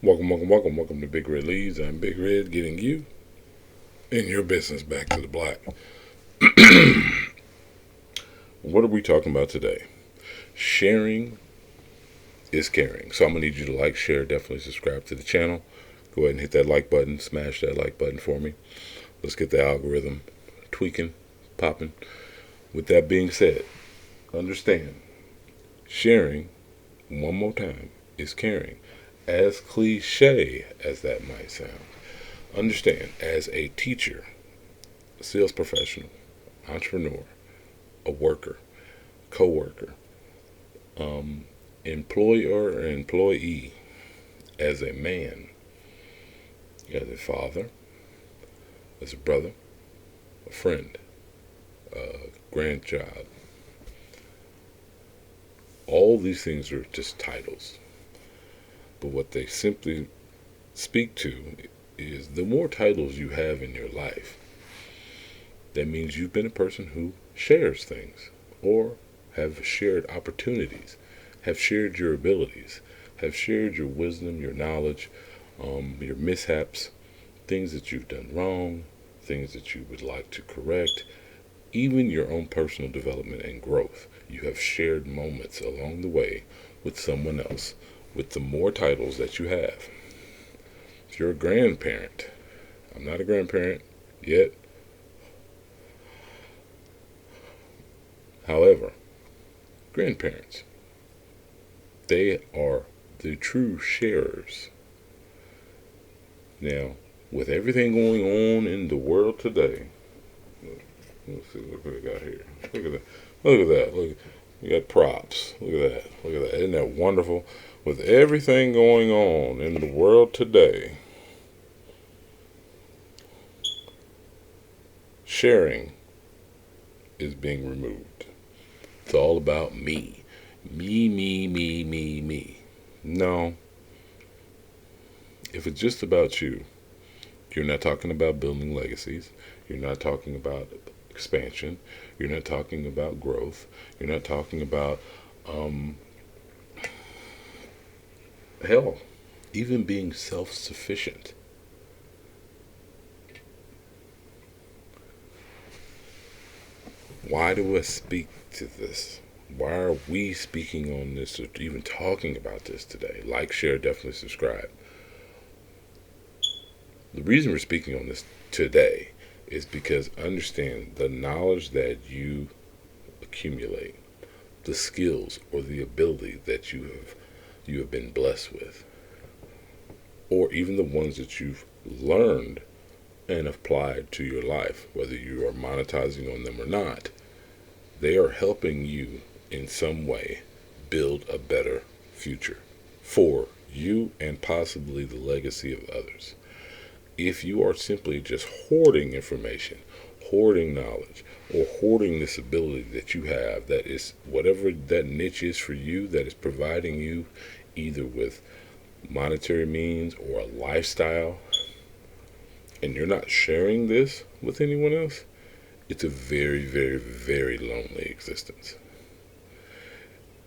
Welcome to Big Red Leads. I'm Big Red, getting you and your business back to the black. What are we talking about today? Sharing is caring. So I'm going to need you to like, share, definitely subscribe to the channel. Go ahead and hit that like button, smash that like button for me. Let's get the algorithm tweaking, popping. With that being said, understand, sharing, one more time, is caring. As cliche as that might sound. Understand, as a teacher, a sales professional, entrepreneur, a worker, co-worker, employer or employee, as a man, as a father, as a brother, a friend, a grandchild. All these things are just titles. But what they simply speak to is the more titles you have in your life, that means you've been a person who shares things or have shared opportunities, have shared your abilities, have shared your wisdom, your knowledge, your mishaps, things that you've done wrong, things that you would like to correct, even your own personal development and growth. You have shared moments along the way with someone else, with the more titles that you have. If you're a grandparent, I'm not a grandparent yet. However, grandparents, they are the true sharers. Now, with everything going on in the world today, let's see what we got here. Look at that. Look at that. Look, we got props. Look at that. Look at that. Isn't that wonderful? With everything going on in the world today, sharing is being removed. It's all about me. Me. No. If it's just about you, you're not talking about building legacies. You're not talking about expansion. You're not talking about growth. You're not talking about, hell, even being self-sufficient. Why do I speak to this? Why are we speaking on this or even talking about this today? Like, share, definitely subscribe. The reason we're speaking on this today is because understand the knowledge that you accumulate, the skills or the ability that you have been blessed with, or even the ones that you've learned and applied to your life, whether you are monetizing on them or not, they are helping you in some way build a better future for you and possibly the legacy of others. If you are simply just hoarding information, hoarding knowledge, or hoarding this ability that you have, that is whatever that niche is for you, that is providing you either with monetary means or a lifestyle, and you're not sharing this with anyone else, it's a very lonely existence.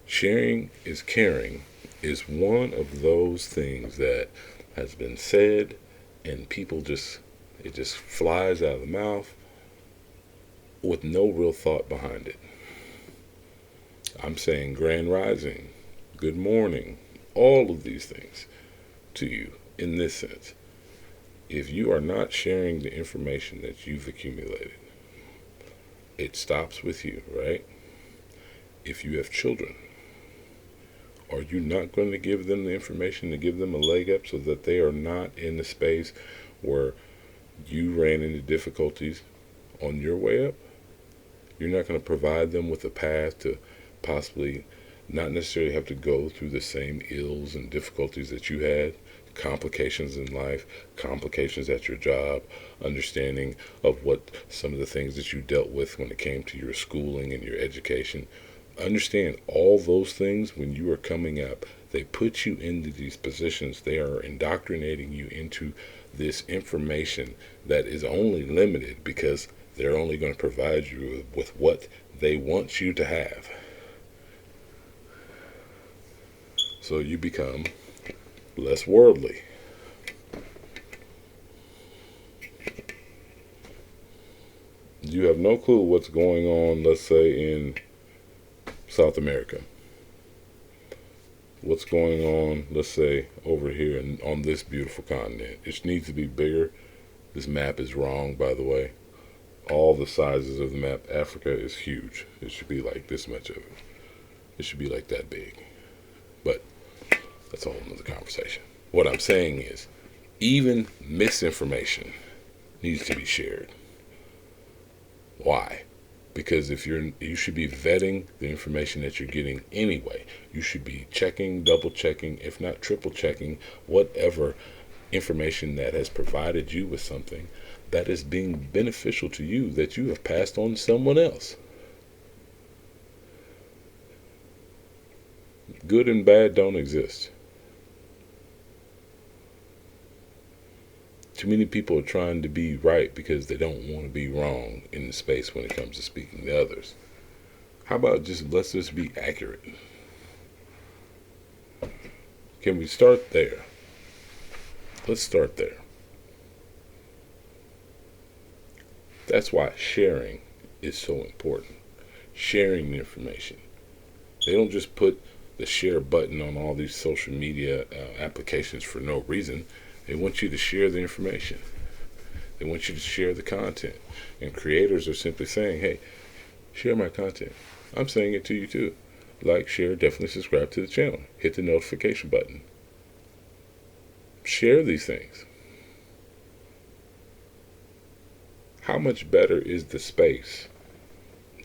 Sharing is caring is one of those things that has been said and people it just flies out of the mouth with no real thought behind it. I'm saying grand rising, good morning, all of these things to you in this sense. If you are not sharing the information that you've accumulated, it stops with you, right? If you have children, are you not going to give them the information to give them a leg up so that they are not in the space where you ran into difficulties on your way up? You're not going to provide them with a path to possibly not necessarily have to go through the same ills and difficulties that you had, complications in life, complications at your job, understanding of what some of the things that you dealt with when it came to your schooling and your education. Understand all those things when you are coming up, they put you into these positions. They are indoctrinating you into this information that is only limited because they're only going to provide you with what they want you to have. So you become less worldly. You have no clue what's going on, let's say, in South America. What's going on, let's say, over here on this beautiful continent. It needs to be bigger. This map is wrong, by the way. All the sizes of the map. Africa is huge. It should be like this much of it. It should be like that big. But that's a whole nother conversation. What I'm saying is, even misinformation needs to be shared. Why? Because you should be vetting the information that you're getting anyway. You should be checking, double checking, if not triple checking, whatever information that has provided you with something that is being beneficial to you that you have passed on to someone else. Good and bad don't exist. Too many people are trying to be right because they don't want to be wrong in the space when it comes to speaking to others. How about let's just be accurate? Can we start there? Let's start there. That's why sharing is so important. Sharing the information. They don't just put the share button on all these social media applications for no reason. They want you to share the information. They want you to share the content. And creators are simply saying, hey, share my content. I'm saying it to you too. Like, share, definitely subscribe to the channel. Hit the notification button. Share these things. How much better is the space?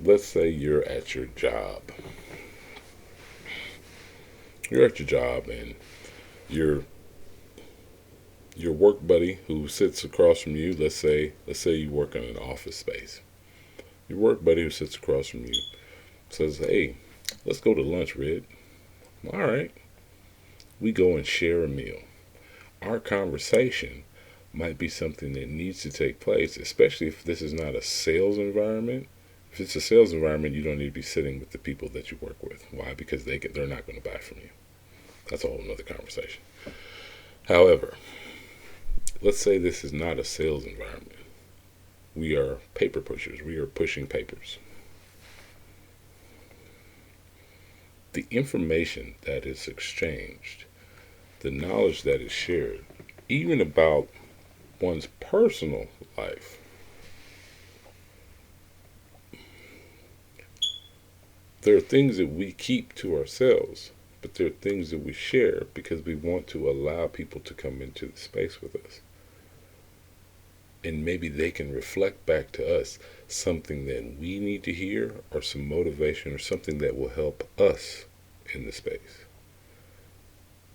Let's say you're at your job. You're at your job and your work buddy who sits across from you, let's say you work in an office space. Your work buddy who sits across from you says, hey, let's go to lunch, Red. All right. We go and share a meal. Our conversation might be something that needs to take place, especially if this is not a sales environment. If it's a sales environment, you don't need to be sitting with the people that you work with. Why? Because they're not going to buy from you. That's a whole nother conversation. However, let's say this is not a sales environment. We are paper pushers. We are pushing papers. The information that is exchanged, the knowledge that is shared, even about one's personal life, there are things that we keep to ourselves, but there are things that we share because we want to allow people to come into the space with us. And maybe they can reflect back to us something that we need to hear, or some motivation, or something that will help us in the space.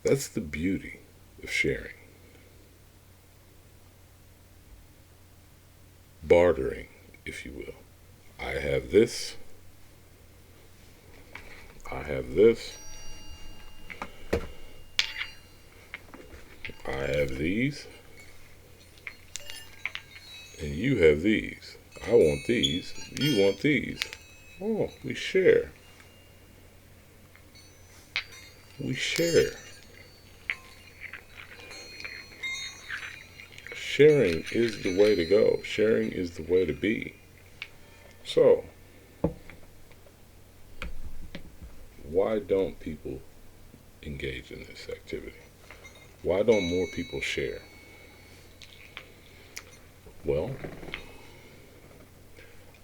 That's the beauty of sharing. Bartering, if you will. I have this. I have this. I have these. And you have these. I want these. You want these. Oh, we share. We share. Sharing is the way to go. Sharing is the way to be. So, why don't people engage in this activity? Why don't more people share? Well,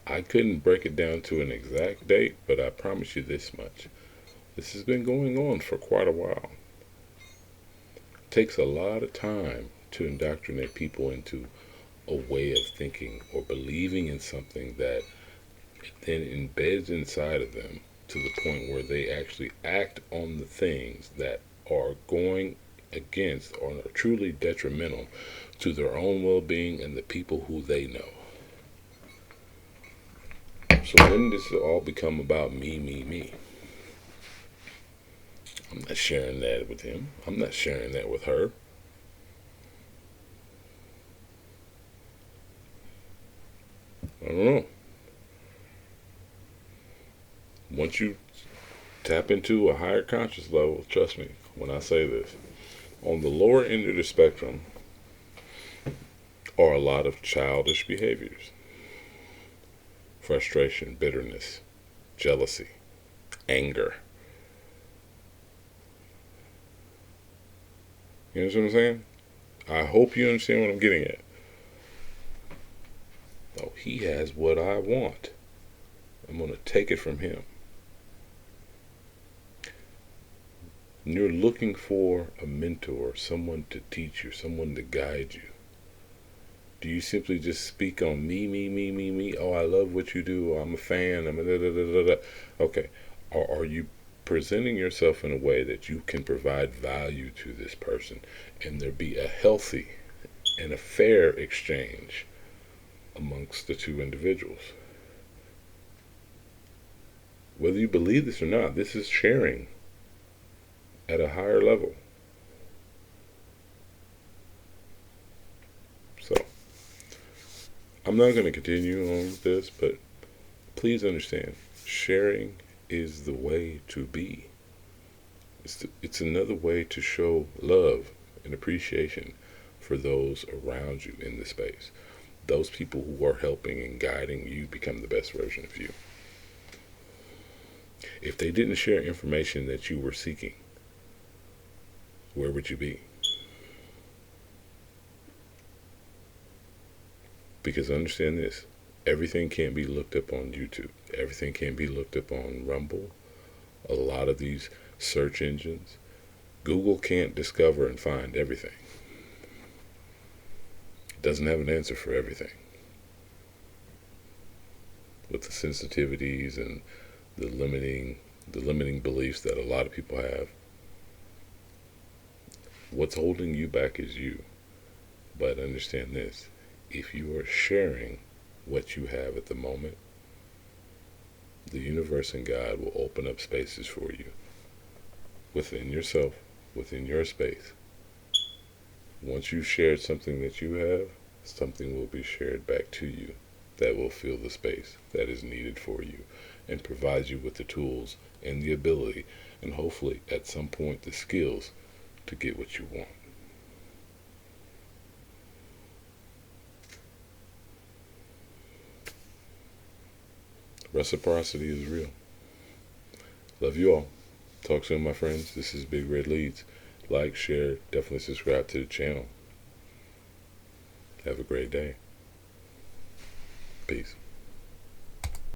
I couldn't break it down to an exact date, but I promise you this much. This has been going on for quite a while. It takes a lot of time to indoctrinate people into a way of thinking or believing in something that then embeds inside of them to the point where they actually act on the things that are going against or are truly detrimental to their own well-being and the people who they know. So when does it all become about me, me, me? I'm not sharing that with him. I'm not sharing that with her. I don't know. Once you tap into a higher conscious level, trust me when I say this, On the lower end of the spectrum are a lot of childish behaviors: frustration, bitterness, jealousy, anger. You know what I'm saying? I hope you understand what I'm getting at. Oh, he has what I want. I'm going to take it from him. And you're looking for a mentor, someone to teach you, someone to guide you. Do you simply just speak on me, me, me, me, me? Oh, I love what you do. I'm a fan. I'm a da da da da da. Okay. Or are you presenting yourself in a way that you can provide value to this person and there be a healthy and a fair exchange amongst the two individuals? Whether you believe this or not, this is sharing at a higher level. So, I'm not going to continue on with this, but please understand, sharing is the way to be. It's another way to show love and appreciation for those around you in the space. Those people who are helping and guiding you become the best version of you. If they didn't share information that you were seeking, where would you be? Because understand this, everything can't be looked up on YouTube. Everything can't be looked up on Rumble. A lot of these search engines, Google can't discover and find everything. It doesn't have an answer for everything. With the sensitivities and the limiting beliefs that a lot of people have, what's holding you back is you. But understand this, if you are sharing what you have at the moment, the universe and God will open up spaces for you within yourself, within your space. Once you've shared something that you have, something will be shared back to you that will fill the space that is needed for you and provide you with the tools and the ability and hopefully at some point the skills to get what you want. Reciprocity is real. Love you all. Talk soon, my friends. This is Big Red Leads. Like, share, definitely subscribe to the channel. Have a great day. Peace.